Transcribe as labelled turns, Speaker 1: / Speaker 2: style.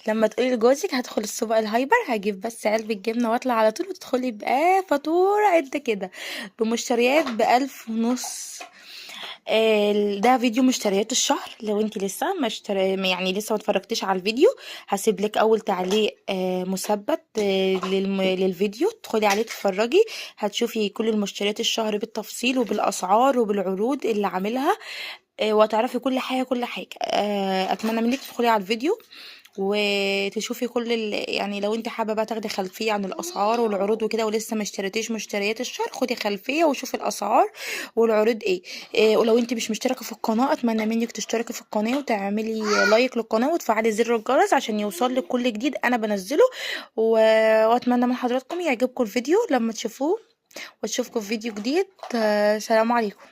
Speaker 1: لما تقولي لجوزك هدخل السوبر الهايبر هجيب بس علبة جبنة واطلع على طول، وتدخلي بقى فاتورة قد كده بمشتريات ب1500. ده فيديو مشتريات الشهر. لو انت لسه ما اشتري يعني لسه ما اتفرجتيش على الفيديو، هسيب لك اول تعليق مثبت للفيديو، تدخلي عليه تتفرجي. هتشوفي كل المشتريات الشهر بالتفصيل وبالاسعار وبالعروض اللي عاملها، وهتعرفي كل حاجه كل حاجه. اتمنى منك تدخلي على الفيديو وتشوفي كل يعني لو انت حابه بقى تاخدي خلفيه عن الاسعار والعروض وكده، ولسه ما اشتريتيش مشتريات الشهر، خدي خلفيه وشوفي الاسعار والعروض ايه. ولو انت مش مشتركه في القناه، اتمنى منك تشتركي في القناه وتعملي لايك للقناه وتفعلي زر الجرس عشان يوصل لك كل جديد انا بنزله. واتمنى من حضراتكم يعجبكم الفيديو لما تشوفوه، واشوفكم في فيديو جديد. سلام عليكم.